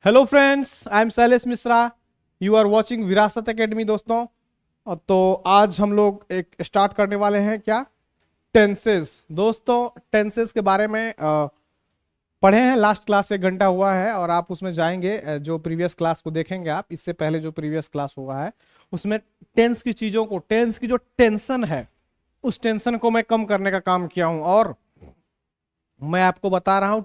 Hello friends, I am Shailesh Mishra. You are watching Virasat academy दोस्तों। तो आज हम लोग एक स्टार्ट करने वाले हैं क्या, टेंसेस। दोस्तों टेंसेस के बारे में पढ़े हैं। लास्ट क्लास 1 घंटा हुआ है और आप उसमें जाएंगे, जो प्रीवियस क्लास को देखेंगे आप, इससे पहले जो प्रीवियस क्लास हुआ है उसमें टेंस की चीज़ों को, टेंस की जो टेंशन है उस टेंशन को मैं कम करने का काम किया हूं। और मैं आपको बता रहा हूं,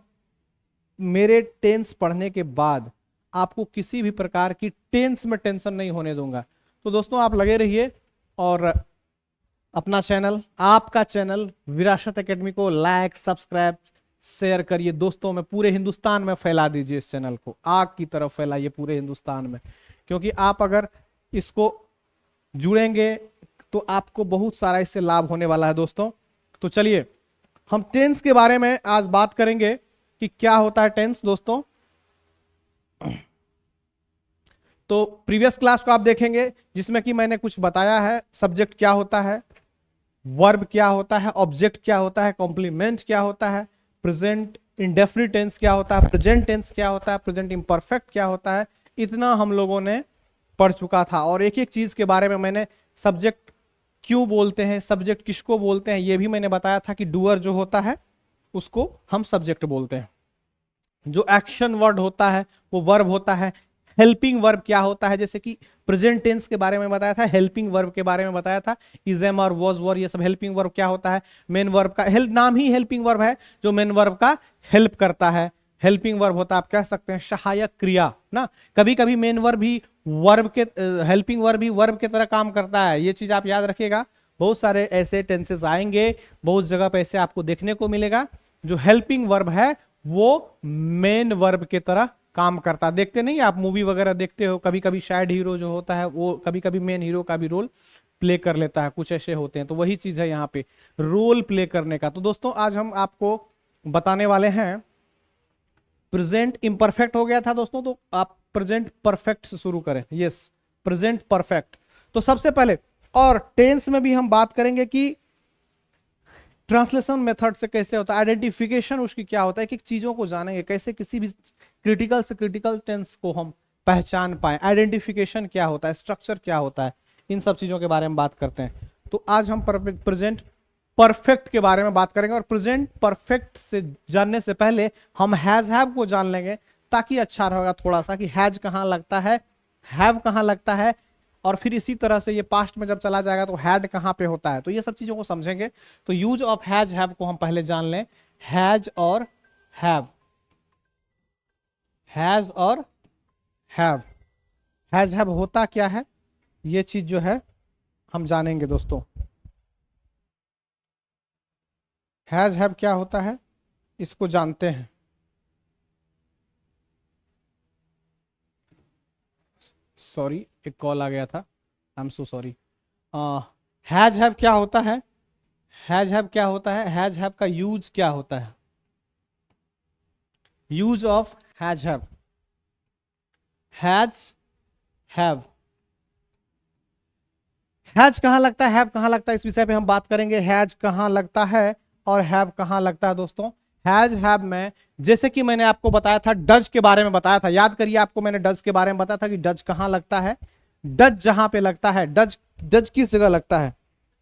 मेरे टेंस पढ़ने के बाद आपको किसी भी प्रकार की टेंस में टेंशन नहीं होने दूंगा। तो दोस्तों आप लगे रहिए और अपना चैनल, आपका चैनल विरासत एकेडमी को लाइक, सब्सक्राइब, शेयर करिए दोस्तों में, पूरे हिंदुस्तान में फैला दीजिए। इस चैनल को आग की तरफ फैलाइए पूरे हिंदुस्तान में, क्योंकि आप अगर इसको जुड़ेंगे तो आपको बहुत सारा इससे लाभ होने वाला है दोस्तों। तो चलिए हम टेंस के बारे में आज बात करेंगे कि क्या होता है टेंस दोस्तों। तो प्रीवियस क्लास को आप देखेंगे जिसमें कि मैंने कुछ बताया है। सब्जेक्ट क्या होता है, वर्ब क्या होता है, ऑब्जेक्ट क्या होता है, कॉम्प्लीमेंट क्या होता है, प्रेजेंट इंडेफिनिट टेंस क्या होता है, प्रेजेंट टेंस क्या होता है, प्रेजेंट इम्परफेक्ट क्या होता है। इतना हम लोगों ने पढ़ चुका था और एक एक चीज के बारे में मैंने, सब्जेक्ट क्यों बोलते हैं, सब्जेक्ट किसको बोलते हैं, यह भी मैंने बताया था कि डूअर जो होता है उसको हम सब्जेक्ट बोलते हैं। जो एक्शन वर्ड होता है वो वर्ब होता है। हेल्पिंग वर्ब क्या होता है, जैसे कि प्रेजेंट टेंस के बारे में बताया था, हेल्पिंग वर्ब के बारे में बताया था, इज एम और वॉज वर, ये सब हेल्पिंग वर्ब क्या होता है। मेन वर्ब का हेल्प, नाम ही हेल्पिंग वर्ब है जो मेन वर्ब का हेल्प करता है। हेल्पिंग वर्ब होता है, आप कह सकते हैं सहायक क्रिया ना। कभी कभी मेन वर्ब भी वर्ब के, हेल्पिंग वर्ब भी वर्ब के तरह काम करता है। ये चीज आप याद रखिएगा। बहुत सारे ऐसे टेंसेस आएंगे, बहुत जगह पे ऐसे आपको देखने को मिलेगा जो हेल्पिंग वर्ब है वो मेन वर्ब के तरह काम करता। देखते नहीं आप मूवी वगैरह देखते हो, कभी कभी शायद हीरो जो होता है वो कभी कभी मेन हीरो का भी रोल प्ले कर लेता है, कुछ ऐसे होते हैं। तो वही चीज है यहाँ पे, रोल प्ले करने का। तो दोस्तों आज हम आपको बताने वाले हैं, प्रेजेंट इम्परफेक्ट हो गया था दोस्तों, तो आप प्रेजेंट परफेक्ट से शुरू करें। Yes, present perfect. तो सबसे पहले, और टेंस में भी हम बात करेंगे कि ट्रांसलेशन मेथड से कैसे होता है, आइडेंटिफिकेशन उसकी क्या होता है, कि चीजों को जानेंगे कैसे किसी भी क्रिटिकल से क्रिटिकल टेंस को हम पहचान पाए, आइडेंटिफिकेशन क्या होता है, स्ट्रक्चर क्या होता है, इन सब चीजों के बारे में बात करते हैं। तो आज हम प्रेजेंट परफेक्ट के बारे में बात करेंगे। और प्रेजेंट परफेक्ट से जानने से पहले हम हैज हैव को जान लेंगे, ताकि अच्छा रहेगा थोड़ा सा कि हैज कहाँ लगता है, हैव कहाँ लगता है, और फिर इसी तरह से ये पास्ट में जब चला जाएगा तो हैड कहाँ पे होता है। तो ये सब चीजों को समझेंगे। तो यूज ऑफ हैज हैव को हम पहले जान लें। हैज और हैव, हैज और हैव, हैज हैव होता क्या है, ये चीज जो है हम जानेंगे दोस्तों। हैज हैव क्या होता है इसको जानते हैं। सॉरी, एक कॉल आ गया था, I am so sorry. Has have क्या होता है, हैज हैव क्या होता है, हैज हैव का यूज क्या होता है, use of has have. Has have, has कहां लगता है, हैव कहां लगता है, इस विषय पे हम बात करेंगे। हैज कहां लगता है और हैव कहां लगता है दोस्तों। हैज हैव में, जैसे कि मैंने आपको बताया था, डज के बारे में बताया था, याद करिए, आपको मैंने डज के बारे में बताया था कि डज कहां लगता है। डज जहां पे लगता है, डज, डज किस जगह लगता है,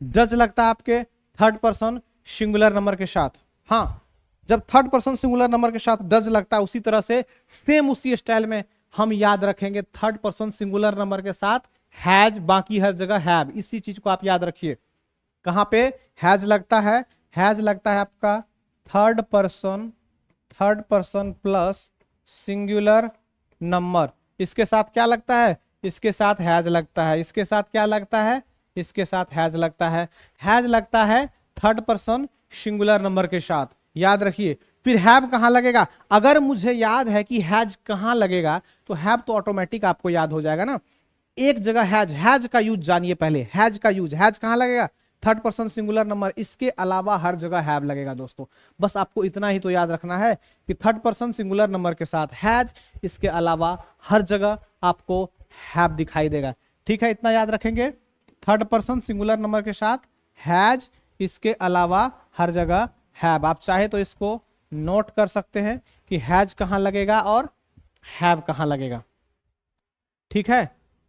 डज लगता है आपके थर्ड पर्सन सिंगुलर नंबर के साथ। हाँ, जब थर्ड पर्सन सिंगुलर नंबर के साथ डज लगता है, उसी तरह से सेम उसी स्टाइल में हम याद रखेंगे थर्ड पर्सन सिंगुलर नंबर के साथ हैज, बाकी हर जगह हैव। इसी चीज को आप याद रखिए। कहां पे हैज लगता है, हैज लगता है आपका third person, third person plus singular number, इसके साथ क्या लगता है, इसके साथ हैज लगता है, इसके साथ क्या लगता है, इसके साथ हैज लगता है। हैज लगता है थर्ड पर्सन सिंगुलर नंबर के साथ, याद रखिए। फिर हैव कहां लगेगा, अगर मुझे याद है कि हैज कहां लगेगा तो हैव तो ऑटोमेटिक आपको याद हो जाएगा ना। एक जगह हैज, हैज का यूज जानिए पहले, हैज का यूज, हैज कहां लगेगा, थर्ड पर्सन सिंगुलर नंबर, इसके अलावा हर जगह हैव लगेगा दोस्तों। बस आपको इतना ही तो याद रखना है कि थर्ड पर्सन सिंगुलर नंबर के साथ हैज, इसके अलावा हर जगह आपको हैव दिखाई देगा। ठीक है, इतना याद रखेंगे। थर्ड पर्सन सिंगुलर नंबर के साथ हैज, इसके अलावा हर जगह हैव। आप चाहे तो इसको नोट कर सकते हैं कि हैज कहां लगेगा और हैव कहां लगेगा। ठीक है,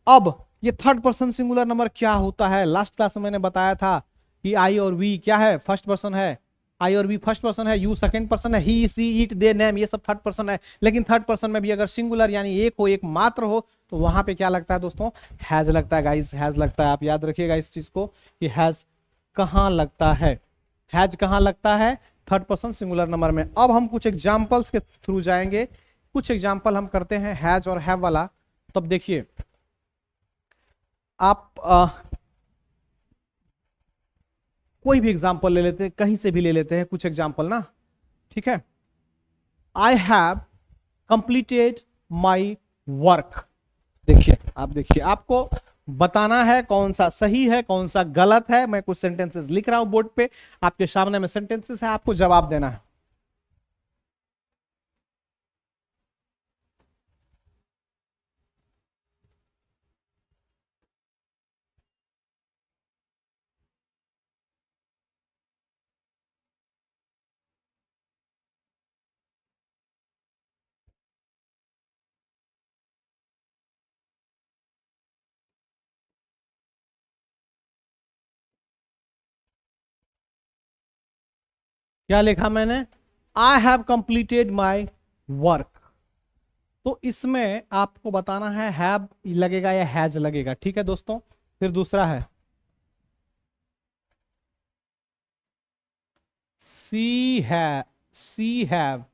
अब ये थर्ड पर्सन सिंगुलर नंबर क्या होता है, लास्ट क्लास में मैंने बताया था कि आई और वी क्या है, फर्स्ट पर्सन है, आई और वी फर्स्ट पर्सन है, यू सेकंड पर्सन है, ही सी इट दे नेम ये सब थर्ड पर्सन है। लेकिन थर्ड पर्सन में भी अगर सिंगुलर यानी एक हो, एक मात्र हो, तो वहां पे क्या लगता है दोस्तों, हैज लगता है गाइस, हैज लगता है। आप याद रखिएगा इस चीज को कि हैज कहां लगता है, हैज कहां लगता है, थर्ड पर्सन सिंगुलर नंबर में। अब हम कुछ एग्जांपल्स के थ्रू जाएंगे, कुछ एग्जांपल हम करते हैं हैज और हैव वाला। तब देखिए आप कोई भी एग्जांपल ले लेते हैं, कहीं से भी ले लेते हैं कुछ एग्जांपल ना, ठीक है। आई हैव कंप्लीटेड माई वर्क। देखिए आप, देखिए आपको बताना है कौन सा सही है कौन सा गलत है। मैं कुछ सेंटेंसेस लिख रहा हूं बोर्ड पे, आपके सामने में सेंटेंसेस है, आपको जवाब देना है। क्या लिखा मैंने, आई हैव कंप्लीटेड माई वर्क। तो इसमें आपको बताना है हैव लगेगा या हैज लगेगा, ठीक है दोस्तों। फिर दूसरा है सी हैव।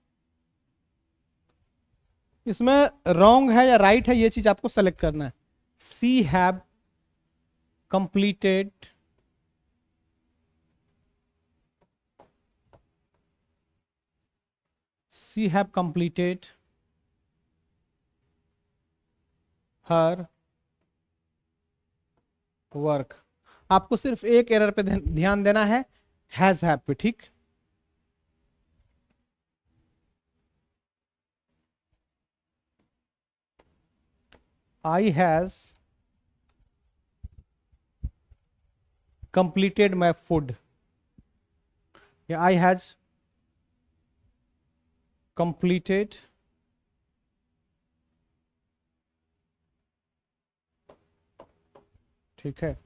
इसमें रॉन्ग है या राइट है ये चीज आपको सेलेक्ट करना है। She have completed she have completed her work. आपको सिर्फ एक एरर पे ध्यान देना है, हैज हैव पे, ठीक। I has completed my food, या आई हैज कंप्लीटेड ठीक है।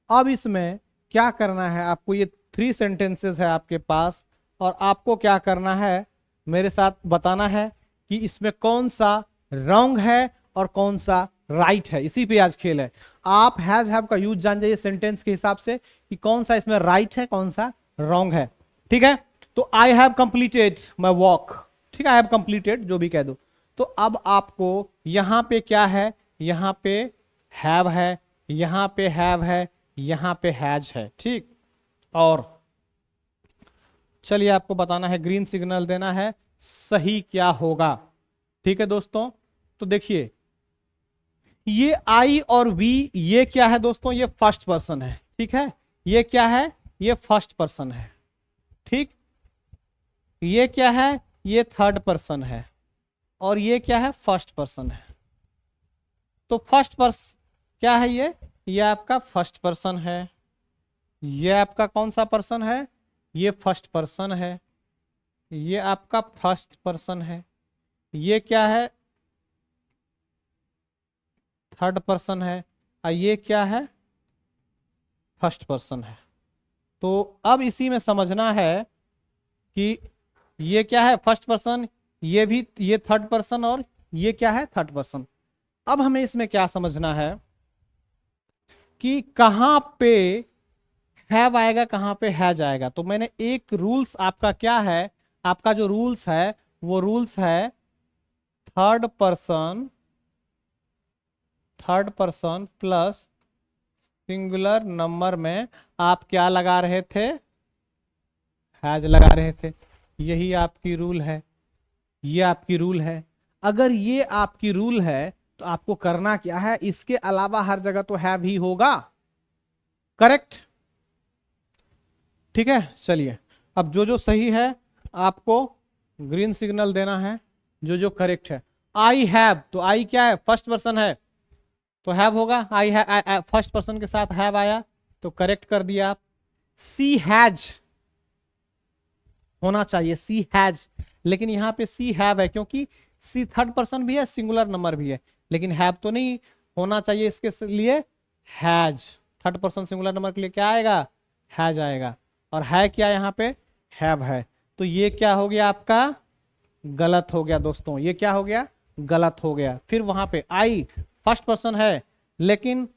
अब इसमें क्या करना है आपको, ये थ्री सेंटेंसेस है आपके पास, और आपको क्या करना है, मेरे साथ बताना है कि इसमें कौन सा रॉन्ग है और कौन सा राइट है। इसी पे आज खेल है। आप हैज हैव का यूज जान जाइए सेंटेंस के हिसाब से कि कौन सा इसमें राइट है कौन सा रॉन्ग है, ठीक है। तो I have completed my walk, ठीक है, आई हैव कंप्लीटेड जो भी कह दो। तो अब आपको यहां पे क्या है, यहां पे हैव है, यहां पे हैव है, यहां पे हैज है, ठीक। और चलिए आपको बताना है, ग्रीन सिग्नल देना है सही क्या होगा, ठीक है दोस्तों। तो देखिए ये आई और वी ये क्या है दोस्तों, ये फर्स्ट पर्सन है, ठीक है। ये क्या है, ये फर्स्ट पर्सन है, ठीक। ये क्या है, ये थर्ड पर्सन है, और ये क्या है, फर्स्ट पर्सन है। तो फर्स्ट पर्सन क्या है, ये आपका फर्स्ट पर्सन है, ये आपका कौन सा पर्सन है, ये फर्स्ट पर्सन है, ये आपका फर्स्ट पर्सन है, ये क्या है, थर्ड पर्सन है, और ये क्या है, फर्स्ट पर्सन है। तो अब इसी में समझना है कि ये क्या है, फर्स्ट पर्सन, ये भी ये थर्ड पर्सन, और ये क्या है, थर्ड पर्सन। अब हमें इसमें क्या समझना है कि कहां पे हैव आएगा कहां पे हैज आएगा। तो मैंने एक रूल्स आपका क्या है, आपका जो रूल्स है वो रूल्स है third person plus singular number में आप क्या लगा रहे थे, हैज लगा रहे थे। यही आपकी रूल है, ये आपकी रूल है। अगर ये आपकी रूल है तो आपको करना क्या है, इसके अलावा हर जगह तो हैव ही होगा, करेक्ट, ठीक है। चलिए अब जो जो सही है आपको ग्रीन सिग्नल देना है, जो जो करेक्ट है। आई हैव, तो आई क्या है, फर्स्ट पर्सन है तो हैव होगा, आई है फर्स्ट पर्सन के साथ हैव आया तो करेक्ट कर दिया आप। सी हैज होना चाहिए, सी हैज, लेकिन यहाँ पे सी हैव है, क्योंकि सी थर्ड पर्सन भी है, सिंगुलर नंबर भी है, लेकिन हैव तो नहीं होना चाहिए, इसके लिए has. Third person singular number के लिए क्या आएगा? हैज आएगा। और है क्या यहाँ पे? हैव है। तो ये क्या हो गया आपका? गलत हो गया दोस्तों, ये क्या हो गया? गलत हो गया। फिर वहां पे आई फर्स्ट पर्सन है, लेकिन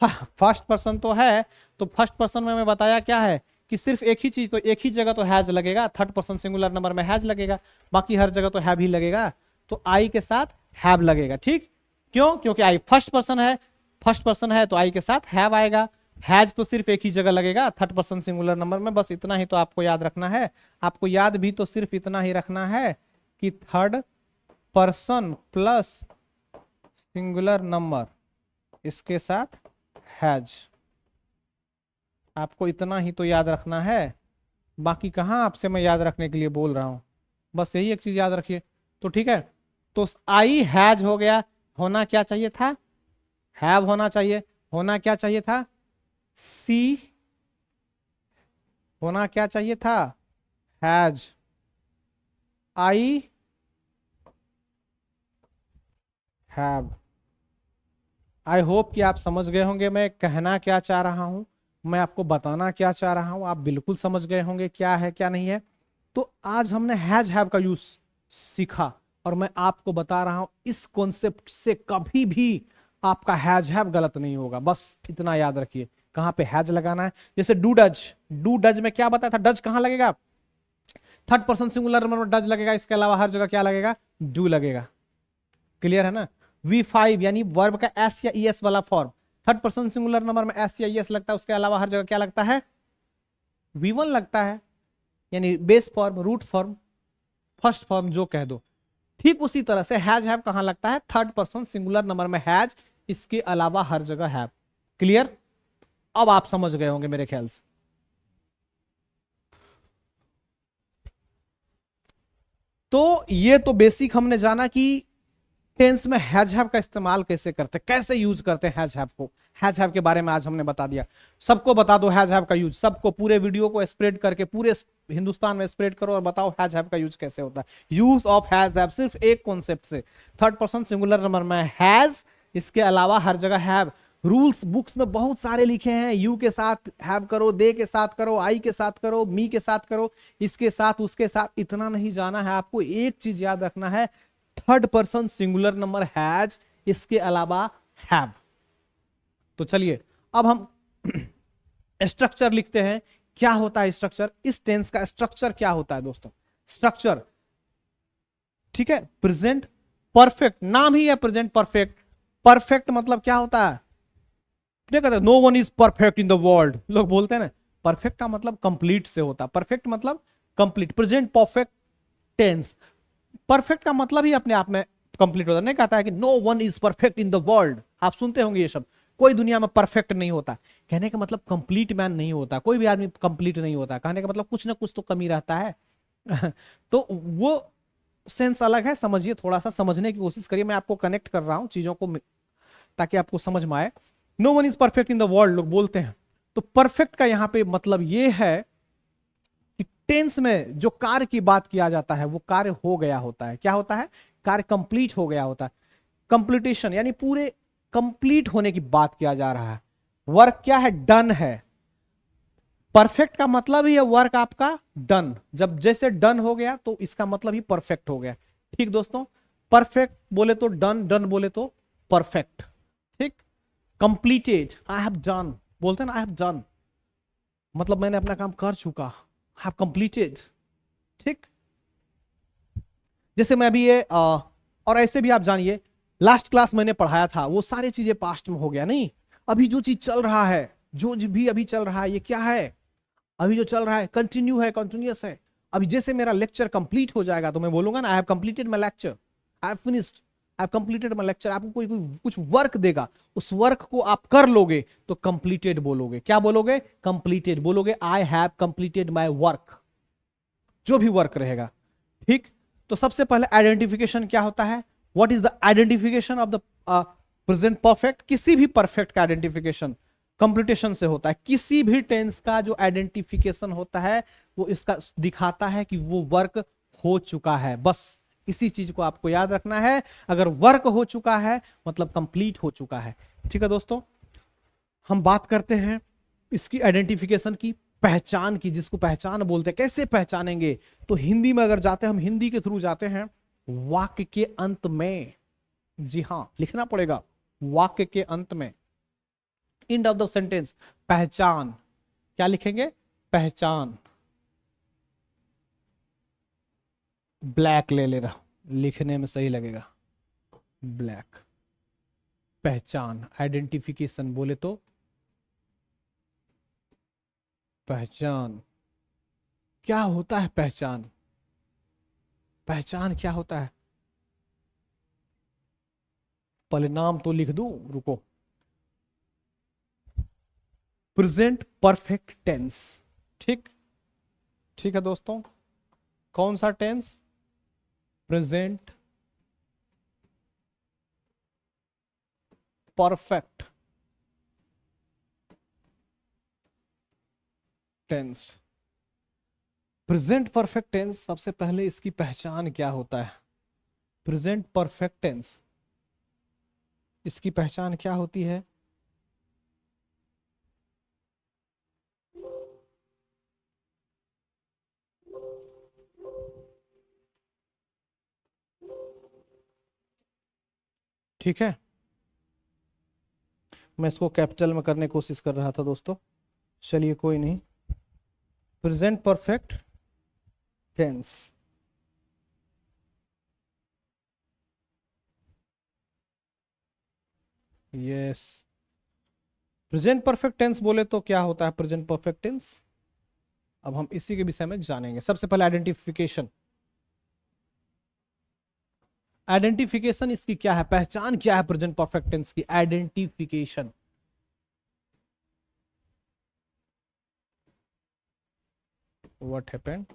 फर्स्ट पर्सन तो है, तो फर्स्ट पर्सन में मैं बताया क्या है कि सिर्फ एक ही चीज, तो एक ही जगह तो हैज लगेगा, थर्ड पर्सन सिंगुलर नंबर में हैज लगेगा, बाकी हर जगह तो हैव ही लगेगा, तो आई के साथ हैव लगेगा। ठीक, क्यों? क्योंकि आई फर्स्ट पर्सन है, फर्स्ट पर्सन है तो आई के साथ हैव आएगा। हैज तो सिर्फ एक ही जगह लगेगा, थर्ड पर्सन सिंगुलर नंबर में। बस इतना ही तो आपको याद रखना है। आपको याद भी तो सिर्फ इतना ही रखना है कि third person plus singular number, इसके साथ हैज। आपको इतना ही तो याद रखना है, बाकी कहां आपसे मैं याद रखने के लिए बोल रहा हूं। बस यही एक चीज याद रखिए। तो ठीक है, तो आई हैज हो गया, होना क्या चाहिए था? हैव होना चाहिए। होना क्या चाहिए था? सी होना क्या चाहिए था? Has. I have. I hope कि आप समझ गए होंगे मैं कहना क्या चाह रहा हूं, मैं आपको बताना क्या चाह रहा हूं। आप बिल्कुल समझ गए होंगे क्या है क्या नहीं है। तो आज हमने हैज हैव का यूज सीखा, और मैं आपको बता रहा हूं इस कॉन्सेप्ट से कभी भी आपका हैज हैव गलत नहीं होगा। बस इतना याद रखिए, कहां पे हैज लगाना है। जैसे डू डज, डू डज में क्या बताया था? डज कहां लगेगा? थर्ड पर्सन सिंगुलर नंबर में डज लगेगा, इसके अलावा हर जगह क्या लगेगा? डू लगेगा। क्लियर है ना? V5 यानी वर्ब का एस या ईएस वाला form, third person singular number में एस या ईएस लगता है, उसके अलावा हर जगह क्या लगता है? V1 लगता है, यानी base form, root form, first form जो कह दो। ठीक उसी तरह से हैज हैव कहां लगता है? थर्ड पर्सन सिंगुलर नंबर में हैज, इसके अलावा हर जगह हैव। क्लियर? अब आप समझ गए होंगे मेरे ख्याल से। तो ये तो बेसिक हमने जाना कि टेंस में हैज हैव का इस्तेमाल कैसे करते, कैसे यूज करते हैं हैज हैव को। हैज हैव के बारे में आज हमने बता दिया। सबको बता दो हैज हैव का यूज, सबको, पूरे वीडियो को स्प्रेड करके पूरे हिंदुस्तान में स्प्रेड करो और बताओ हैज हैव का यूज कैसे होता है। यूज ऑफ हैज हैव सिर्फ एक कॉन्सेप्ट से, थर्ड पर्सन सिंगुलर नंबर में हैज, इसके अलावा हर जगह हैव। रूल्स बुक्स में बहुत सारे लिखे हैं, यू के साथ हैव करो, दे के साथ करो, आई के साथ करो, मी के साथ करो, इसके साथ, उसके साथ, इतना नहीं जाना है आपको। एक चीज याद रखना है, third person singular number has, इसके अलावा हैव। तो चलिए अब हम स्ट्रक्चर लिखते हैं। क्या होता है स्ट्रक्चर? इस टेंस का स्ट्रक्चर क्या होता है दोस्तों? स्ट्रक्चर, ठीक है, प्रेजेंट परफेक्ट, नाम ही है प्रेजेंट परफेक्ट। परफेक्ट मतलब क्या होता है? क्या कहते हैं? No one is perfect in the world, लोग बोलते हैं ना। परफेक्ट का मतलब कंप्लीट से होता है, परफेक्ट मतलब complete, present perfect tense. Perfect का मतलब ही अपने आप में कंप्लीट होता है। नहीं कहता है कि no one is perfect in the world, आप सुनते होंगे ये शब्द। कोई दुनिया में परफेक्ट नहीं होता। कहने का मतलब कंप्लीट मैन नहीं होता, कोई भी आदमी कंप्लीट नहीं होता। कहने का मतलब कुछ ना कुछ तो कमी रहता है। तो वो सेंस अलग है, समझिए, थोड़ा सा समझने की कोशिश करिए। मैं आपको कनेक्ट कर रहा हूं चीजों को ताकि आपको समझ में आए। No one is perfect in the world लोग बोलते हैं। तो परफेक्ट का यहां पे मतलब ये है कि टेंस में जो कार्य की बात किया जाता है वो कार्य हो गया होता है। क्या होता है? कार्य कंप्लीट हो गया होता है। कंप्लीटेशन यानी पूरे कंप्लीट होने की बात किया जा रहा है। वर्क क्या है? डन है। परफेक्ट का मतलब ही है वर्क आपका डन। जब जैसे डन हो गया तो इसका मतलब ही परफेक्ट हो गया। ठीक दोस्तों, परफेक्ट बोले तो डन, डन बोले तो परफेक्ट। ठीक, कंप्लीटेड, आई हैव डन, बोलते हैं ना, आई हैव डन मतलब मैंने अपना काम कर चुका, हैव कंप्लीटेड। ठीक, जैसे मैं अभी ये और ऐसे भी आप जानिए, लास्ट क्लास मैंने पढ़ाया था वो सारी चीजें पास्ट में हो गया। नहीं, अभी जो चीज चल रहा है, जो भी अभी चल रहा है, ये क्या है? अभी जो चल रहा है कंटिन्यू है, कंटिन्यूअस है। अभी जैसे मेरा लेक्चर कंप्लीट हो जाएगा तो मैं बोलूंगा ना, आई have completed my lecture, I have finished, I have completed my lecture. आपको कोई कुछ वर्क देगा, उस वर्क को आप कर लोगे तो कंप्लीटेड बोलोगे। क्या बोलोगे? कंप्लीटेड बोलोगे। आई हैव कंप्लीटेड माय वर्क, जो भी वर्क रहेगा। ठीक, तो सबसे पहले आइडेंटिफिकेशन क्या होता है? What is the identification of the present perfect? किसी भी परफेक्ट का आइडेंटिफिकेशन कंप्लीटेशन से होता है। किसी भी टेंस का जो आइडेंटिफिकेशन होता है वो इसका दिखाता है कि वो वर्क हो चुका है। बस इसी चीज को आपको याद रखना है। अगर वर्क हो चुका है मतलब कंप्लीट हो चुका है। ठीक है दोस्तों, हम बात करते हैं इसकी आइडेंटिफिकेशन की, पहचान की, जिसको पहचान बोलते हैं। कैसे पहचानेंगे? तो हिंदी में अगर जाते हैं, हम हिंदी के थ्रू जाते हैं। वाक्य के अंत में, जी हां, लिखना पड़ेगा वाक्य के अंत में, एंड ऑफ द सेंटेंस, पहचान। क्या लिखेंगे? पहचान। ब्लैक ले लेना, लिखने में सही लगेगा, ब्लैक। पहचान, आइडेंटिफिकेशन बोले तो पहचान। क्या होता है पहचान? पहचान क्या होता है? परिणाम तो लिख दूं, रुको। Present perfect tense. ठीक, ठीक है दोस्तों। कौन सा tense? Present perfect tense. Present perfect tense, सबसे पहले इसकी पहचान क्या होता है? प्रेजेंट परफेक्ट टेंस, इसकी पहचान क्या होती है? ठीक है, मैं इसको कैपिटल में करने की कोशिश कर रहा था दोस्तों, चलिए कोई नहीं। Present perfect tense, yes. Present perfect tense बोले तो क्या होता है प्रेजेंट परफेक्ट टेंस? अब हम इसी के विषय में जानेंगे। सबसे पहले आइडेंटिफिकेशन। आइडेंटिफिकेशन इसकी क्या है, पहचान क्या है प्रेजेंट परफेक्ट टेंस की? आइडेंटिफिकेशन। What happened?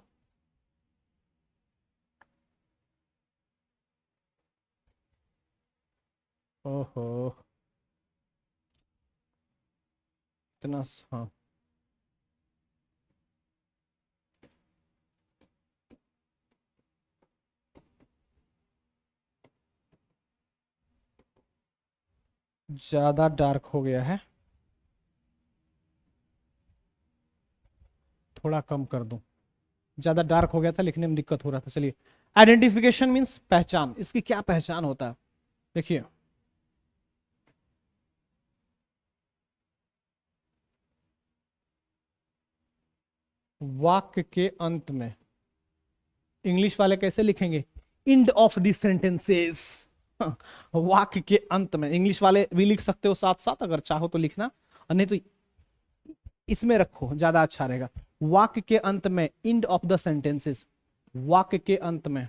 ओहो, इतना हाँ, ज्यादा डार्क हो गया है, थोड़ा कम कर दूं। ज्यादा डार्क हो गया था, लिखने में दिक्कत हो रहा था। चलिए, आइडेंटिफिकेशन मींस पहचान। इसकी क्या पहचान होता है? देखिए, वाक्य के अंत में, इंग्लिश वाले कैसे लिखेंगे? End of the sentences. वाक्य के अंत में, इंग्लिश वाले भी लिख सकते हो साथ साथ, अगर चाहो तो लिखना, और नहीं तो इसमें रखो, ज्यादा अच्छा रहेगा। वाक्य के अंत में, एंड ऑफ द सेंटेंसेस, वाक्य के अंत में।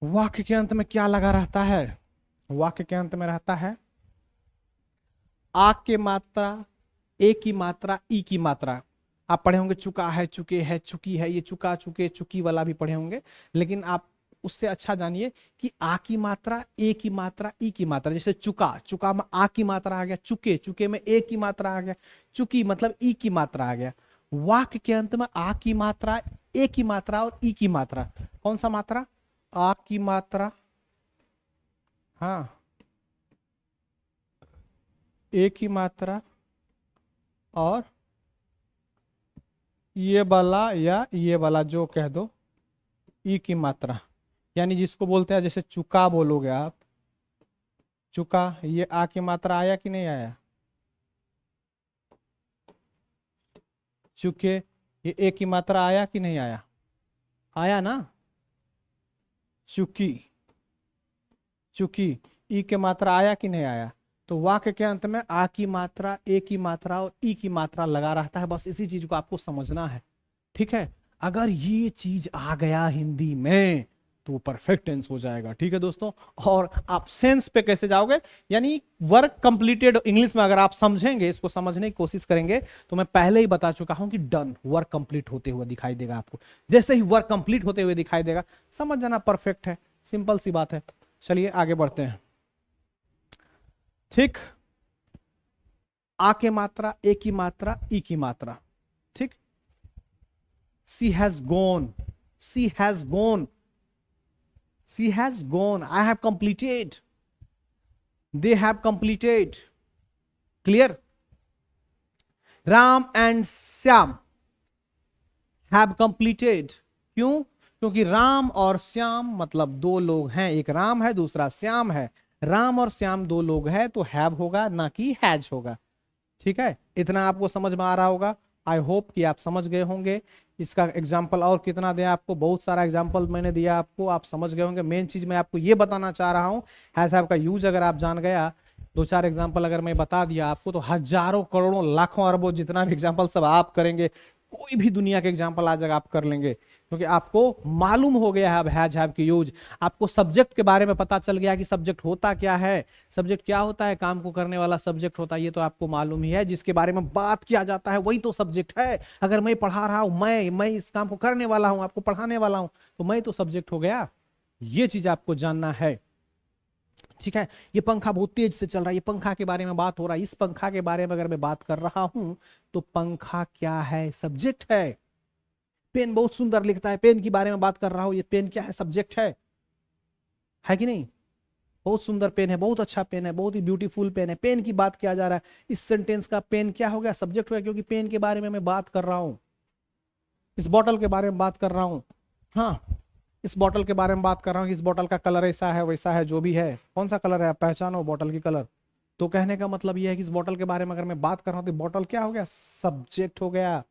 वाक्य के अंत में क्या लगा रहता है? वाक्य के अंत में रहता है आ के मात्रा, ए की मात्रा, ई की मात्रा। आप पढ़े होंगे चुका है, चुके है, चुकी है, ये चुका, चुके, चुकी वाला भी पढ़े होंगे। लेकिन आप उससे अच्छा जानिए कि आ की मात्रा, ए की मात्रा, ई की मात्रा। जैसे चुका, चुका में आ की मात्रा आ गया, चुके, चुके में ए की मात्रा आ गया, चुकी मतलब ई की मात्रा आ गया। वाक्य के अंत में आ की मात्रा, ए की मात्रा और ई की मात्रा। कौन सा मात्रा? आ की मात्रा, हाँ, ए की मात्रा और ये वाला या ये वाला जो कह दो, ई की मात्रा। यानी जिसको बोलते हैं, जैसे चुका बोलोगे आप, चुका, ये आ की मात्रा आया कि नहीं आया? चुके, ये ए की मात्रा आया कि नहीं आया? आया ना? चुकी, चुकी, ई की मात्रा आया कि नहीं आया? तो वाक्य के अंत में आ की मात्रा, ए की मात्रा और ई की मात्रा लगा रहता है। बस इसी चीज को आपको समझना है। ठीक है, अगर ये चीज आ गया हिंदी में तो वो परफेक्ट टेंस हो जाएगा। ठीक है दोस्तों, और आप सेंस पे कैसे जाओगे? यानी वर्क कंप्लीटेड इंग्लिश में अगर आप समझेंगे, इसको समझने की कोशिश करेंगे, तो मैं पहले ही बता चुका हूं कि डन, वर्क कंप्लीट होते हुए दिखाई देगा आपको। जैसे ही वर्क कंप्लीट होते हुए दिखाई देगा, समझ जाना परफेक्ट है। सिंपल सी बात है। चलिए आगे बढ़ते हैं। ठीक, आ के मात्रा, ए की मात्रा, ई की मात्रा, ठीक। She has gone, she has gone, she has gone, I have completed, they have completed, clear. Ram and Shyam have completed, क्यों? क्योंकि राम और श्याम मतलब दो लोग हैं, एक राम है दूसरा श्याम है, राम और श्याम दो लोग हैं तो हैव होगा ना कि हैज होगा, ठीक है। इतना आपको समझ में आ रहा होगा। आई होप कि आप समझ गए होंगे। इसका एग्जाम्पल और कितना दें आपको, बहुत सारा एग्जाम्पल मैंने दिया आपको, आप समझ गए होंगे। मेन चीज मैं आपको ये बताना चाह रहा हूं, हैज हैव का यूज अगर आप जान गया, दो चार एग्जाम्पल अगर मैं बता दिया आपको, तो हजारों करोड़ों लाखों अरबों जितना भी एग्जाम्पल सब आप करेंगे, कोई भी दुनिया के एग्जाम्पल आज आप कर लेंगे, क्योंकि आपको मालूम हो गया है अब हैज हैव की यूज। आपको सब्जेक्ट के बारे में पता चल गया कि सब्जेक्ट होता क्या है, सब्जेक्ट क्या होता है, काम को करने वाला सब्जेक्ट होता है, ये तो आपको मालूम ही है। जिसके बारे में बात किया जाता है वही तो सब्जेक्ट है। अगर मैं पढ़ा रहा हूं, मैं इस काम को करने वाला हूं, आपको पढ़ाने वाला हूं, तो मैं तो सब्जेक्ट हो गया। ये चीज आपको जानना है, ठीक है। ये पंखा बहुत तेज से चल रहा है, ये पंखा के बारे में बात हो रहा है, इस पंखा के बारे में अगर मैं बात कर रहा हूं तो पंखा क्या है, सब्जेक्ट है। पेन बहुत सुंदर लिखता है, पेन के बारे में बात कर रहा हूं, ये पेन क्या है, सब्जेक्ट है कि नहीं? बहुत सुंदर पेन है, बहुत अच्छा पेन है, बहुत ही ब्यूटीफुल पेन है, पेन की बात किया जा रहा है। इस सेंटेंस का पेन क्या हो गया, सब्जेक्ट हो गया, क्योंकि पेन के बारे में मैं बात कर रहा हूं। इस बॉटल के बारे में बात कर रहा हूं, हाँ, इस बॉटल के बारे में बात कर रहा हूँ कि इस बॉटल का कलर ऐसा है वैसा है, जो भी है, कौन सा कलर है आप पहचानो बॉटल की कलर। तो कहने का मतलब यह है कि इस बॉटल के बारे में अगर मैं बात कर रहा हूँ तो बॉटल क्या हो गया, सब्जेक्ट हो गया।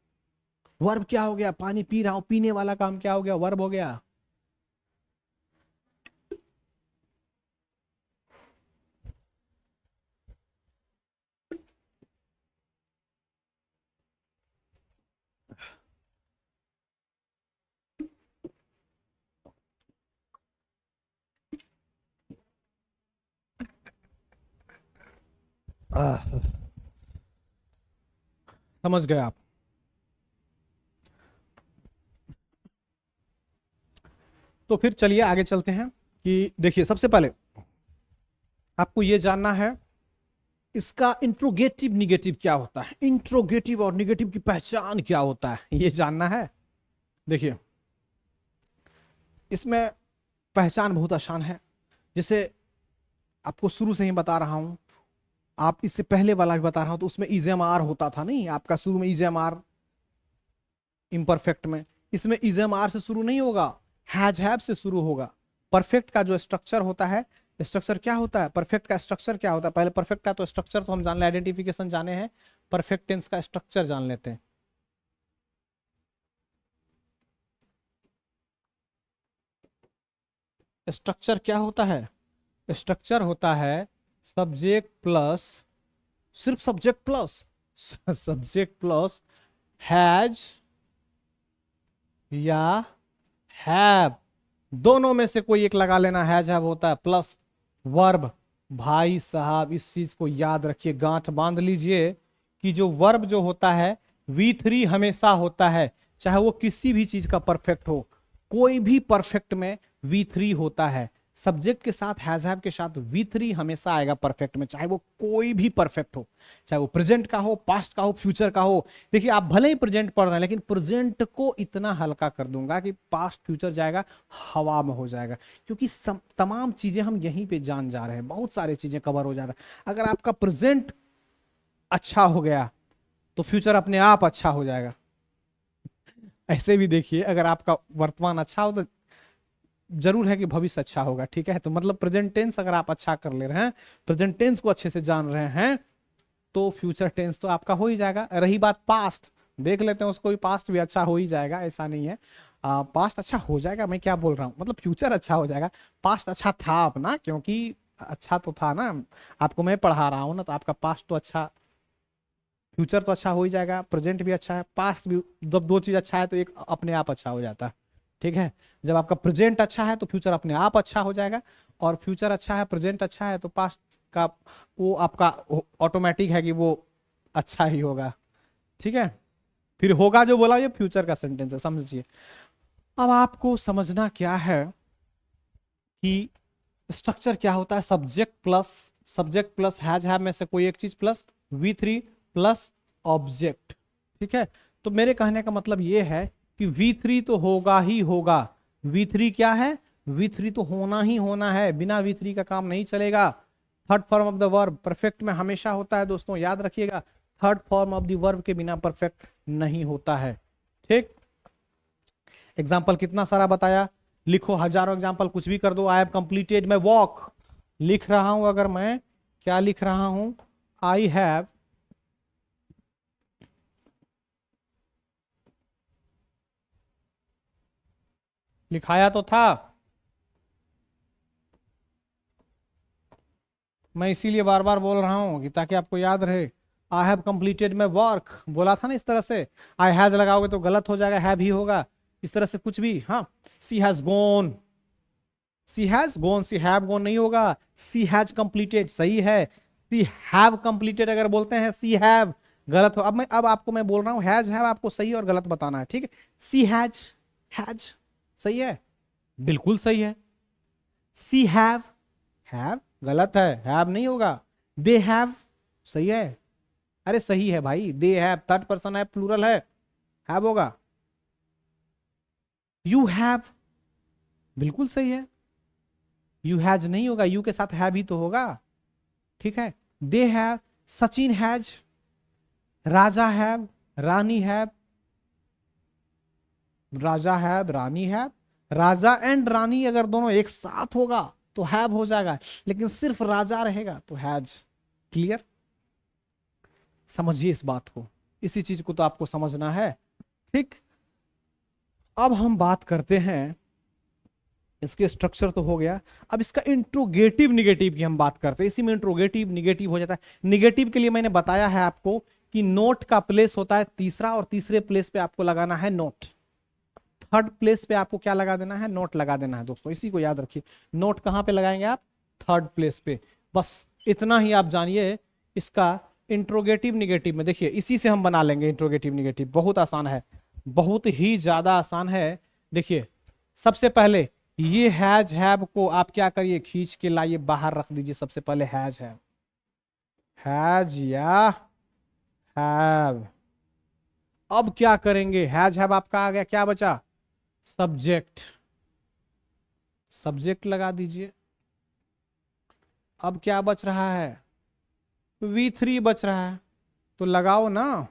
वर्ब क्या हो गया, पानी पी रहा हूं, पीने वाला काम क्या हो गया, वर्ब हो गया। समझ गए आप? तो फिर चलिए आगे चलते हैं कि देखिए, सबसे पहले आपको यह जानना है इसका इंट्रोगेटिव निगेटिव क्या होता है, इंट्रोगेटिव और निगेटिव की पहचान क्या होता है, यह जानना है। देखिए, इसमें पहचान बहुत आसान है। जैसे आपको शुरू से ही बता रहा हूं, आप इससे पहले वाला भी बता रहा हूं, तो उसमें इजेम आर होता था नहीं, आपका शुरू में इजेम आर इम्परफेक्ट में। इसमें इजेम आर से शुरू नहीं होगा, हैज हैव से शुरू होगा। परफेक्ट का जो स्ट्रक्चर होता है, स्ट्रक्चर क्या होता है, परफेक्ट का स्ट्रक्चर क्या होता है, पहले परफेक्ट का तो स्ट्रक्चर तो हम जान ले, आइडेंटिफिकेशन जाने हैं, परफेक्ट टेंस का स्ट्रक्चर जान लेते हैं। स्ट्रक्चर क्या होता है, स्ट्रक्चर होता है सब्जेक्ट प्लस, सिर्फ subject plus subject plus has या हैव, दोनों में से कोई एक लगा लेना, हैज हैव होता है, प्लस वर्ब। भाई साहब इस चीज को याद रखिए, गांठ बांध लीजिए कि जो वर्ब जो होता है V3 हमेशा होता है, चाहे वो किसी भी चीज का परफेक्ट हो, कोई भी परफेक्ट में V3 होता है। सब्जेक्ट के साथ हैज हैव के साथ V3 हमेशा आएगा परफेक्ट में, चाहे वो कोई भी परफेक्ट हो, चाहे वो प्रेजेंट का हो, पास्ट का हो, फ्यूचर का हो। देखिए, आप भले ही प्रेजेंट पढ़ रहे हैं, लेकिन प्रेजेंट को इतना हल्का कर दूंगा कि पास्ट फ्यूचर जाएगा हवा में हो जाएगा, क्योंकि तमाम चीजें हम यहीं पे जान जा रहे हैं, बहुत सारी चीजें कवर हो जा रहा है। अगर आपका प्रेजेंट अच्छा हो गया तो फ्यूचर अपने आप अच्छा हो जाएगा। ऐसे भी देखिए, अगर आपका वर्तमान अच्छा हो तो जरूर है कि भविष्य अच्छा होगा, ठीक है। तो मतलब प्रेजेंट टेंस अगर आप अच्छा कर ले रहे हैं, प्रेजेंट टेंस को अच्छे से जान रहे हैं, तो फ्यूचर टेंस तो आपका हो ही जाएगा। रही बात पास्ट, देख लेते हैं उसको भी, पास्ट भी अच्छा हो ही जाएगा, ऐसा नहीं है। पास्ट अच्छा हो जाएगा, मैं क्या बोल रहा हूँ, मतलब फ्यूचर अच्छा हो जाएगा। पास्ट अच्छा था अपना, क्योंकि अच्छा तो था ना, आपको मैं पढ़ा रहा हूँ ना, तो आपका पास्ट तो अच्छा, फ्यूचर तो अच्छा हो ही जाएगा, प्रेजेंट भी अच्छा है, पास्ट भी। जब दो चीज अच्छा है तो एक अपने आप अच्छा हो जाता है, ठीक है। जब आपका प्रेजेंट अच्छा है तो फ्यूचर अपने आप अच्छा हो जाएगा, और फ्यूचर अच्छा है, प्रेजेंट अच्छा है, तो पास्ट का वो आपका ऑटोमेटिक है कि वो अच्छा ही होगा, ठीक है। फिर होगा जो बोला, ये फ्यूचर का सेंटेंस है, समझिए। अब आपको समझना क्या है कि स्ट्रक्चर क्या होता है, सब्जेक्ट प्लस हैज हैव में से कोई एक चीज प्लस V3 प्लस ऑब्जेक्ट। ठीक है, तो मेरे कहने का मतलब ये है कि V3 तो होगा ही होगा। V3 क्या है? V3 तो होना ही होना है, बिना V3 का काम नहीं चलेगा। Third form of the verb perfect में हमेशा होता है दोस्तों, याद रखिएगा, third form of the verb के बिना परफेक्ट नहीं होता है। ठीक, एग्जाम्पल कितना सारा बताया, लिखो हजारों एग्जाम्पल, कुछ भी कर दो। आई हैव कंप्लीटेड माई वॉक, लिख रहा हूं अगर मैं, क्या लिख रहा हूं? आई हैव लिखाया तो था, मैं इसीलिए बार बार बोल रहा हूं कि ताकि आपको याद रहे। आई हैव कंप्लीटेड माई वर्क, बोला था ना इस तरह से। आई हैज लगाओगे तो गलत हो जाएगा, हैव ही होगा, इस तरह से कुछ भी। हाँ, she has gone, she has gone, she have gone नहीं होगा, सी हैज कंप्लीटेड सही है। सी हैव कंप्लीटेड अगर बोलते हैं सी हैव, गलत हो। अब आपको मैं बोल रहा हूं हैज हैव, आपको सही और गलत बताना है। ठीक है, सी हैज, हैज सही है, बिल्कुल सही है। सी हैव, हैव गलत है, हैव नहीं होगा। दे हैव सही है, अरे सही है भाई, दे हैव थर्ड पर्सन है, प्लूरल है, हैव होगा। यू हैव बिल्कुल सही है, यू हैज नहीं होगा, यू के साथ हैव ही तो होगा। ठीक है, they have, Sachin has, Raja have, Rani have, Raja have, Rani have. Raja and Rani अगर दोनों एक साथ होगा तो हैव हो जाएगा, लेकिन सिर्फ राजा रहेगा तो हैज। क्लियर? समझिए इस बात को, इसी चीज को तो आपको समझना है। ठीक, अब हम बात करते हैं, इसके स्ट्रक्चर तो हो गया, अब इसका इंट्रोगेटिव निगेटिव की हम बात करते हैं। इसी में इंट्रोगेटिव निगेटिव हो जाता है। निगेटिव के लिए मैंने बताया है आपको कि नोट का प्लेस होता है तीसरा, और तीसरे प्लेस पे आपको लगाना है नोट। थर्ड प्लेस पे आपको क्या लगा देना है? नोट लगा देना है दोस्तों, इसी को याद रखिए। नोट कहां पे लगाएंगे आप? थर्ड प्लेस पे। बस इतना ही आप जानिए इसका इंट्रोगेटिव निगेटिव में। देखिए इसी से हम बना लेंगे इंट्रोगेटिव निगेटिव, बहुत आसान है, बहुत ही ज्यादा आसान है। देखिए सबसे पहले ये हैज हैव को आप क्या करिए, खींच के लाइए बाहर रख दीजिए। सबसे पहले हैज हैव, हैज या हैव। अब क्या करेंगे, हैज हैव आपका आ गया, क्या बचा? सब्जेक्ट, सब्जेक्ट लगा दीजिए। अब क्या बच रहा है? V3 बच रहा है, तो लगाओ ना,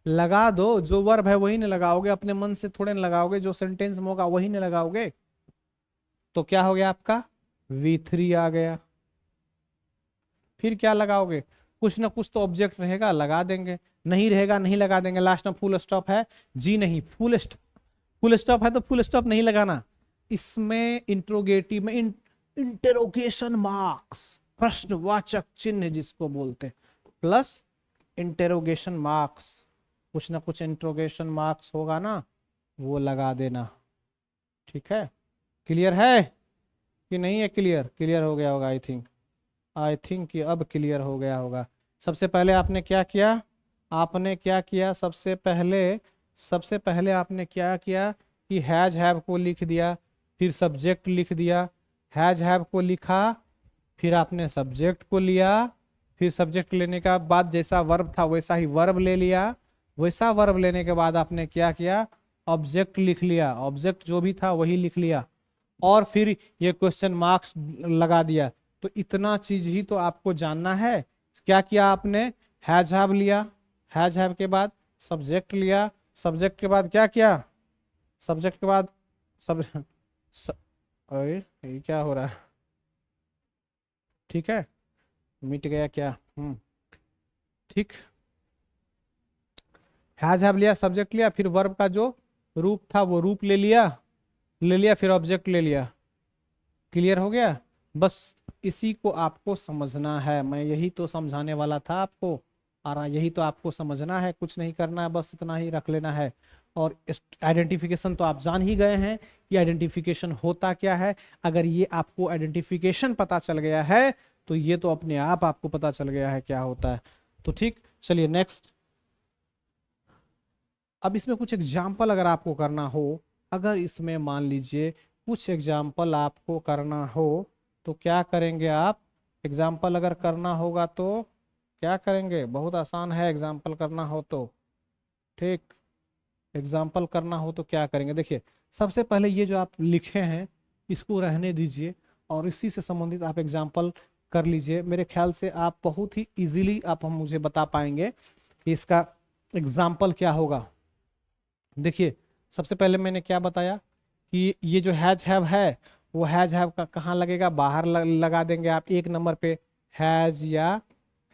लगा दो। जो वर्ब है वही नहीं लगाओगे, अपने मन से थोड़े नहीं लगाओगे, जो सेंटेंस में होगा वही नहीं लगाओगे। तो क्या हो गया आपका? V3 आ गया। फिर क्या लगाओगे? कुछ ना कुछ तो ऑब्जेक्ट रहेगा, लगा देंगे। नहीं रहेगा नहीं लगा देंगे। लास्ट में फुल स्टॉप है जी नहीं, फुल स्टॉप, फुल स्टॉप है तो फुल स्टॉप नहीं लगाना। इसमें इंट्रोगेटिव में इंटेरोगेशन मार्क्स, प्रश्नवाचक चिन्ह जिसको बोलते, प्लस इंटेरोगेशन मार्क्स, कुछ ना कुछ इंट्रोगेशन मार्क्स होगा ना, वो लगा देना। ठीक है, क्लियर है कि नहीं है? क्लियर, क्लियर हो गया होगा आई थिंक कि अब क्लियर हो गया होगा। सबसे पहले आपने क्या किया, आपने क्या किया? सबसे पहले आपने क्या किया कि हैज हैव को लिख दिया, फिर सब्जेक्ट लिख दिया। हैज हैव को लिखा, फिर आपने सब्जेक्ट को लिया, फिर सब्जेक्ट लेने का बाद जैसा वर्ब था वैसा ही वर्ब ले लिया। वैसा वर्ब लेने के बाद आपने क्या किया? ऑब्जेक्ट लिख लिया, ऑब्जेक्ट जो भी था वही लिख लिया, और फिर ये क्वेश्चन मार्क्स लगा दिया। तो इतना चीज ही तो आपको जानना है। क्या किया आपने? हैज हैव लिया, हैज हैव के बाद सब्जेक्ट लिया, सब्जेक्ट के बाद क्या किया? सब्जेक्ट के बाद अरे ये क्या हो रहा है? ठीक है, मिट गया क्या? ठीक, हैज हैव लिया, सब्जेक्ट लिया, फिर वर्ब का जो रूप था वो रूप ले लिया, फिर ऑब्जेक्ट ले लिया। क्लियर हो गया? बस इसी को आपको समझना है, मैं यही तो समझाने वाला था आपको, और यही तो आपको समझना है, कुछ नहीं करना है, बस इतना ही रख लेना है। और आइडेंटिफिकेशन तो आप जान ही गए हैं कि आइडेंटिफिकेशन होता क्या है। अगर ये आपको आइडेंटिफिकेशन पता चल गया है तो ये तो अपने आप आपको पता चल गया है क्या होता है। तो ठीक, चलिए नेक्स्ट। अब इसमें कुछ एग्जाम्पल अगर आपको करना हो, अगर इसमें मान लीजिए कुछ एग्जाम्पल आपको करना हो तो क्या करेंगे आप? एग्जाम्पल अगर करना होगा तो क्या करेंगे, बहुत आसान है एग्जाम्पल करना हो तो। ठीक, एग्जाम्पल करना हो तो क्या करेंगे, देखिए सबसे पहले ये जो आप लिखे हैं इसको रहने दीजिए और इसी से संबंधित आप एग्जाम्पल कर लीजिए। मेरे ख्याल से आप बहुत ही इजीली आप हम मुझे बता पाएंगे कि इसका एग्जाम्पल क्या होगा। देखिए सबसे पहले मैंने क्या बताया कि ये जो हैज हैव है वो हैज हैव का कहाँ लगेगा, बाहर लगा देंगे आप, एक नंबर पे हैज या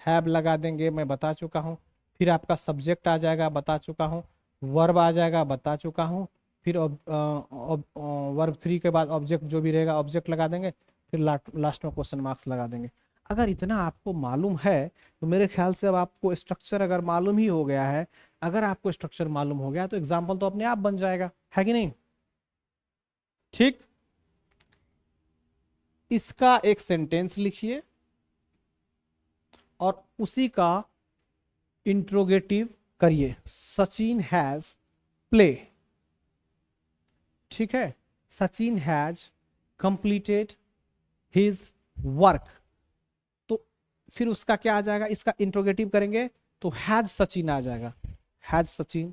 हैव लगा देंगे, मैं बता चुका हूँ। फिर आपका सब्जेक्ट आ जाएगा, बता चुका हूँ। वर्ब आ जाएगा, बता चुका हूँ। फिर वर्ब थ्री के बाद ऑब्जेक्ट जो भी रहेगा ऑब्जेक्ट लगा देंगे, फिर लास्ट में क्वेश्चन मार्क्स लगा देंगे। अगर इतना आपको मालूम है तो मेरे ख्याल से अब आपको स्ट्रक्चर अगर मालूम ही हो गया है, अगर आपको स्ट्रक्चर मालूम हो गया तो एग्जाम्पल तो अपने आप बन जाएगा, है कि नहीं। ठीक, इसका एक सेंटेंस लिखिए और उसी का इंट्रोगेटिव करिए। सचिन हैज प्ले, ठीक है, Sachin has completed his work. तो फिर उसका क्या आ जाएगा, इसका इंट्रोगेटिव करेंगे तो हैज सचिन आ जाएगा। हैज सचिन,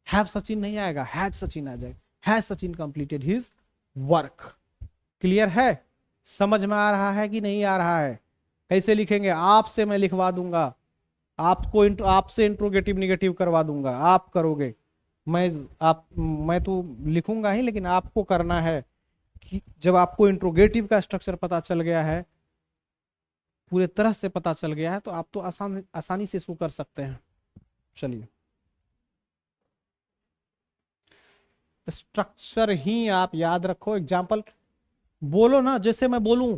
हैव सचिन नहीं आएगा, हैज सचिन आ जाएगा। Has Sachin completed his work. Clear है, समझ में आ रहा है कि नहीं आ रहा है। कैसे लिखेंगे, आपसे मैं लिखवा दूंगा, आपको आपसे इंट्रोगेटिव निगेटिव करवा दूंगा, आप करोगे। मैं तो लिखूंगा ही, लेकिन आपको करना है कि जब आपको इंट्रोगेटिव का स्ट्रक्चर पता चल गया है, पूरे तरह से पता चल गया है, तो आप तो आसानी से इसको कर सकते हैं। चलिए, स्ट्रक्चर ही आप याद रखो। एग्जाम्पल बोलो ना, जैसे मैं बोलूं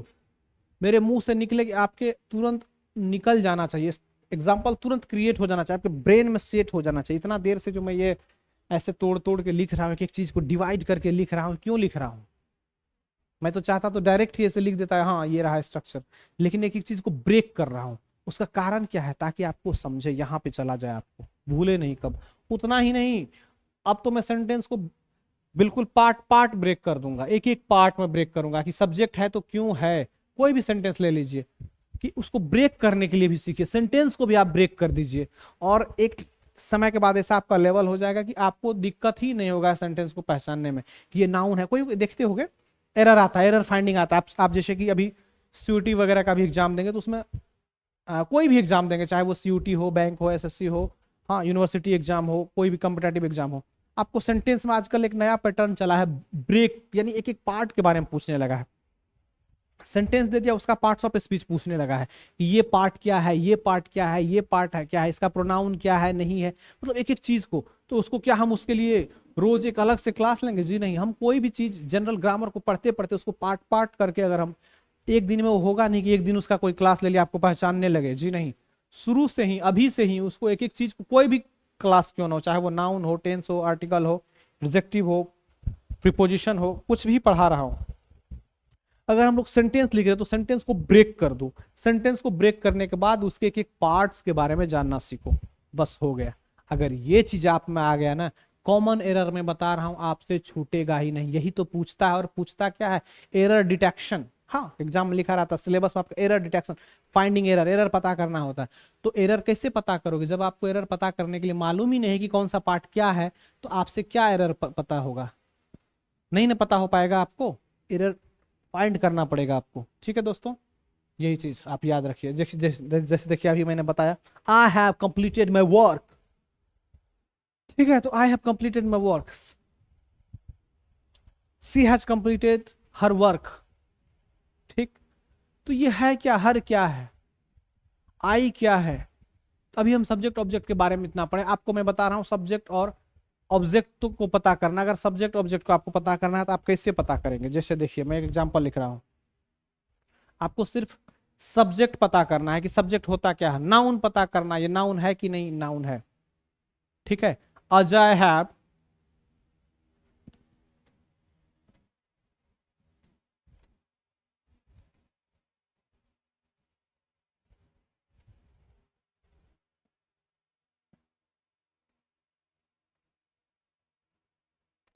मेरे मुंह से निकले कि आपके तुरंत निकल जाना चाहिए, एग्जाम्पल तुरंत क्रिएट हो जाना चाहिए, आपके ब्रेन में सेट हो जाना चाहिए। इतना देर से जो मैं ये ऐसे तोड़ तोड़ के लिख रहा हूँ, एक चीज को डिवाइड करके लिख रहा हूँ, क्यों लिख रहा हूँ। मैं तो चाहता तो डायरेक्ट ही ऐसे लिख देता है, हाँ ये रहा स्ट्रक्चर, लेकिन एक एक चीज को ब्रेक कर रहा हूँ। उसका कारण क्या है, ताकि आपको समझे, यहाँ पे चला जाए, आपको भूले नहीं कब। उतना ही नहीं, अब तो मैं सेंटेंस को बिल्कुल पार्ट पार्ट ब्रेक कर दूंगा, एक एक पार्ट में ब्रेक करूंगा कि सब्जेक्ट है तो क्यों है। कोई भी सेंटेंस ले लीजिए, कि उसको ब्रेक करने के लिए भी सीखिए, सेंटेंस को भी आप ब्रेक कर दीजिए, और एक समय के बाद ऐसा आपका लेवल हो जाएगा कि आपको दिक्कत ही नहीं होगा सेंटेंस को पहचानने में कि ये नाउन है। कोई देखते होगे एरर आता है, एरर फाइंडिंग आता है। आप जैसे कि अभी सीयूटी वगैरह का भी एग्जाम देंगे तो उसमें कोई भी एग्जाम देंगे, चाहे वो सीयूटी हो, बैंक हो, एसएससी हो, हाँ यूनिवर्सिटी एग्जाम हो, कोई भी कॉम्पिटेटिव एग्जाम हो, आपको सेंटेंस में आजकल एक नया पैटर्न चला है, ब्रेक, यानी एक एक पार्ट के बारे में पूछने लगा है। सेंटेंस दे दिया, उसका पार्ट्स ऑफ स्पीच पूछने लगा है कि ये पार्ट क्या है, ये पार्ट क्या है, ये पार्ट है क्या है, इसका प्रोनाउन क्या है, नहीं है, मतलब एक एक चीज को। तो उसको क्या हम उसके लिए रोज एक अलग से क्लास लेंगे, जी नहीं। हम कोई भी चीज जनरल ग्रामर को पढ़ते पढ़ते उसको पार्ट पार्ट करके, अगर हम एक दिन में, वो होगा नहीं कि एक दिन उसका कोई क्लास ले लिया आपको पहचानने लगे, जी नहीं। शुरू से ही, अभी से ही उसको एक एक चीज को, कोई भी क्लास क्यों ना हो, चाहे वो नाउन हो, टेंस हो, आर्टिकल हो, एडजेक्टिव हो, प्रीपोजिशन हो, कुछ भी पढ़ा रहा हूं, अगर हम लोग सेंटेंस लिख रहे हैं तो सेंटेंस को ब्रेक कर दो। सेंटेंस को ब्रेक करने के बाद उसके एक एक पार्ट्स के बारे में जानना सीखो, बस हो गया। अगर ये चीज आप में आ गया ना, कॉमन एरर में बता रहा हूं, आपसे छूटेगा ही नहीं। यही तो पूछता है, और पूछता क्या है, एरर डिटेक्शन। हाँ, एग्जाम में लिखा रहता है सिलेबस में आपका, error detection, finding error, error पता करना होता है। तो एरर कैसे पता करोगे, जब आपको एरर पता करने के लिए मालूम ही नहीं कि कौन सा पार्ट क्या है, तो आपसे क्या एरर पता होगा, नहीं ना पता हो पाएगा आपको, एरर फाइंड करना पड़ेगा आपको। ठीक है दोस्तों, यही चीज आप याद रखिए। जैसे देखिए अभी मैंने बताया, I have completed my work, ठीक है, तो I have completed my work, she has completed her work. ठीक, तो ये है क्या, हर क्या है, आई क्या है। तो अभी हम सब्जेक्ट ऑब्जेक्ट के बारे में इतना पढ़े, आपको मैं बता रहा हूं सब्जेक्ट और ऑब्जेक्ट को पता करना। अगर सब्जेक्ट ऑब्जेक्ट को आपको पता करना है तो आप कैसे पता करेंगे, जैसे देखिए मैं एक एग्जांपल लिख रहा हूं, आपको सिर्फ सब्जेक्ट पता करना है कि सब्जेक्ट होता क्या है, नाउन पता करना, ये नाउन है कि नहीं, नाउन है। ठीक है, अजय हैव,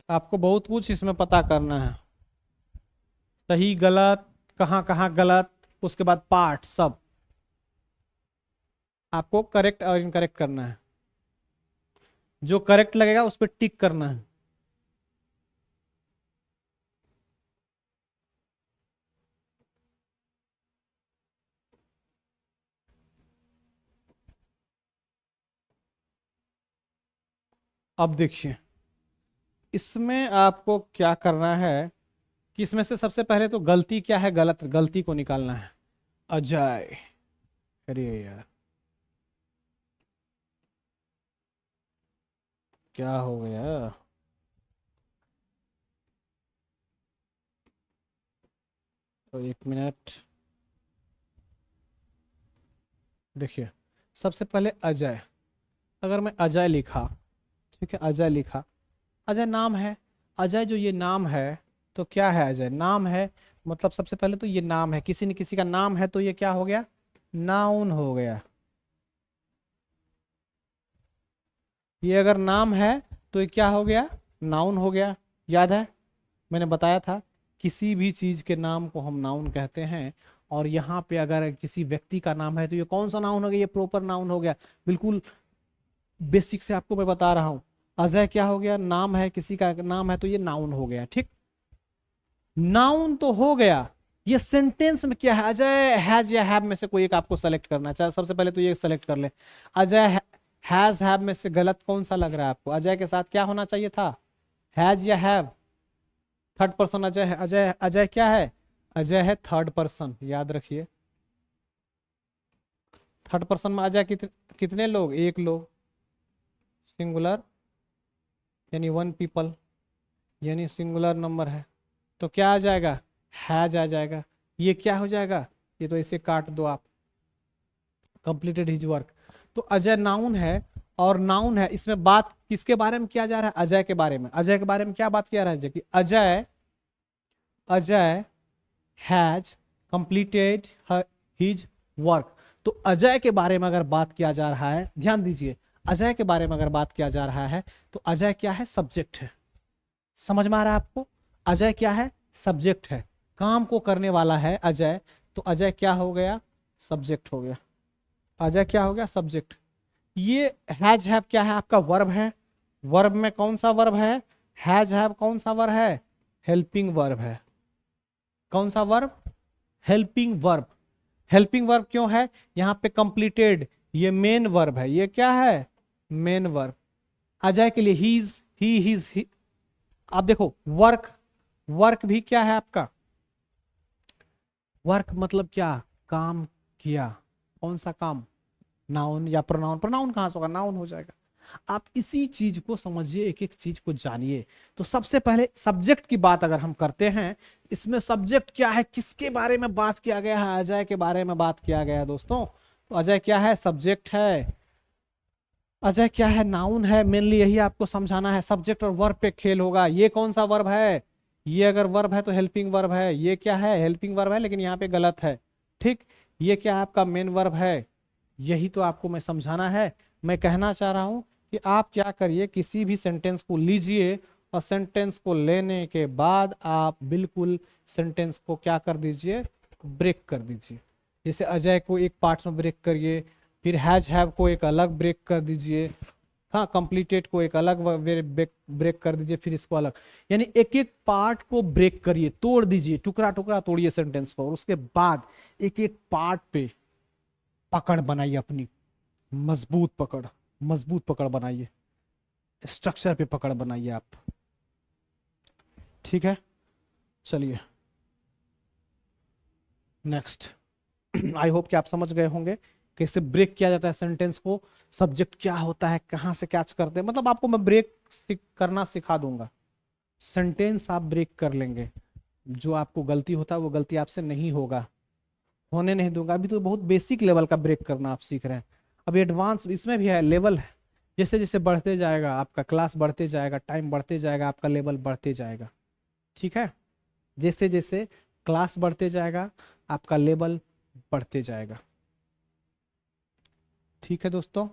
आपको बहुत कुछ इसमें पता करना है, सही गलत, कहां कहां गलत, उसके बाद पार्ट सब। आपको करेक्ट और इनकरेक्ट करना है, जो करेक्ट लगेगा उस पर टिक करना है। अब देखिए इसमें आपको क्या करना है कि इसमें से सबसे पहले तो गलती क्या है, गलत गलती को निकालना है। अजय, अरे यार क्या हो गया। तो एक मिनट, देखिए सबसे पहले अजय, अगर मैं अजय लिखा, ठीक है अजय लिखा, अजय नाम है, अजय जो ये नाम है तो क्या है, अजय नाम है, मतलब सबसे पहले तो ये नाम है, किसी न किसी का नाम है तो ये क्या हो गया, नाउन हो गया। ये अगर नाम है तो ये क्या हो गया, नाउन हो गया। याद है मैंने बताया था किसी भी चीज के नाम को हम नाउन कहते हैं। और यहाँ पे अगर किसी व्यक्ति का नाम है तो ये कौन सा नाउन हो गया, ये प्रॉपर नाउन हो गया। बिल्कुल बेसिक से आपको मैं बता रहा हूँ। अजय क्या हो गया, नाम है, किसी का नाम है तो ये नाउन हो गया। ठीक, नाउन तो हो गया। ये सेंटेंस में क्या है, अजय हैज या हैव में से कोई एक आपको सेलेक्ट करना है। सबसे पहले तो ये सेलेक्ट कर ले, अजय हैज हैव में से गलत कौन सा लग रहा है आपको, अजय के साथ क्या होना चाहिए था, हैज या हैव। थर्ड पर्सन अजय है, अजय अजय क्या है, अजय है थर्ड पर्सन, याद रखिए। थर्ड पर्सन में अजय कितने लोग, एक लोग, सिंगुलर यानी वन पीपल, यानी सिंगुलर नंबर है। तो क्या आ जाएगा, हैज आ जाएगा। ये क्या हो जाएगा, ये तो इसे काट दो आप, कंप्लीटेड हिज वर्क। तो अजय नाउन है, और नाउन है, इसमें बात किसके बारे में किया जा रहा है, अजय के बारे में। अजय के बारे में क्या बात किया जा रहा है कि Ajay, Ajay has completed his work. तो अजय के बारे में अगर बात किया जा रहा है, ध्यान दीजिए, अजय के बारे में अगर बात किया जा रहा है तो अजय क्या है, सब्जेक्ट है। समझ में आ रहा है आपको, अजय क्या है, सब्जेक्ट है, काम को करने वाला है अजय। तो अजय क्या हो गया, सब्जेक्ट हो गया। अजय क्या हो गया, सब्जेक्ट। ये हैज हैव क्या है, आपका वर्ब है। वर्ब में कौन सा वर्ब है, हैज हैव कौन सा वर्ब है, हेल्पिंग वर्ब है। कौन सा verb, helping verb. Helping verb क्यों है, यहां पे कंप्लीटेड, ये मेन वर्ब है, ये क्या है, मेन वर्ब। अजय के लिए हीज, ही हिज, आप देखो वर्क, वर्क भी क्या है आपका, वर्क मतलब क्या, काम किया। कौन सा काम, नाउन या प्रोनाउन, प्रोनाउन कहां से होगा, नाउन हो जाएगा। आप इसी चीज को समझिए, एक एक चीज को जानिए। तो सबसे पहले सब्जेक्ट की बात अगर हम करते हैं, इसमें सब्जेक्ट क्या है, किसके बारे में बात किया गया है, अजय के बारे में बात किया गया है दोस्तों। तो अजय क्या है, सब्जेक्ट है। अजय क्या है, नाउन है। मेनली यही आपको समझाना है, सब्जेक्ट और वर्ब पे खेल होगा। ये कौन सा वर्ब है, ये अगर वर्ब है तो हेल्पिंग वर्ब है। ये क्या है, हेल्पिंग वर्ब है, लेकिन यहाँ पे गलत है। ठीक, ये क्या है, आपका मेन वर्ब है। यही तो आपको मैं समझाना है। मैं कहना चाह रहा हूं कि आप क्या करिए, किसी भी सेंटेंस को लीजिए और सेंटेंस को लेने के बाद आप बिल्कुल सेंटेंस को क्या कर दीजिए, ब्रेक कर दीजिए। जैसे अजय को एक पार्ट्स में ब्रेक करिए, फिर हैज हैव को एक अलग ब्रेक कर दीजिए, हाँ कंप्लीटेड को एक अलग ब्रेक कर दीजिए, फिर इसको अलग, यानी एक एक पार्ट को ब्रेक करिए, तोड़ दीजिए, टुकड़ा टुकड़ा तोड़िए सेंटेंस को, और उसके बाद एक एक पार्ट पे पकड़ बनाइए अपनी, मजबूत पकड़, मजबूत पकड़ बनाइए, स्ट्रक्चर पे पकड़ बनाइए आप। ठीक है, चलिए नेक्स्ट। आई होप कि आप समझ गए होंगे कैसे ब्रेक किया जाता है सेंटेंस को, सब्जेक्ट क्या होता है, कहां से कैच करते हैं, मतलब आपको मैं ब्रेक करना सिखा दूंगा। सेंटेंस आप ब्रेक कर लेंगे, जो आपको गलती होता है वो गलती आपसे नहीं होगा, होने नहीं दूंगा। अभी तो बहुत बेसिक लेवल का ब्रेक करना आप सीख रहे हैं, अभी एडवांस इसमें भी है, लेवल है। जैसे जैसे बढ़ते जाएगा आपका क्लास, बढ़ते जाएगा टाइम, बढ़ते जाएगा आपका लेवल, बढ़ते जाएगा। ठीक है, जैसे जैसे क्लास बढ़ते जाएगा आपका लेवल बढ़ते जाएगा। ठीक है दोस्तों।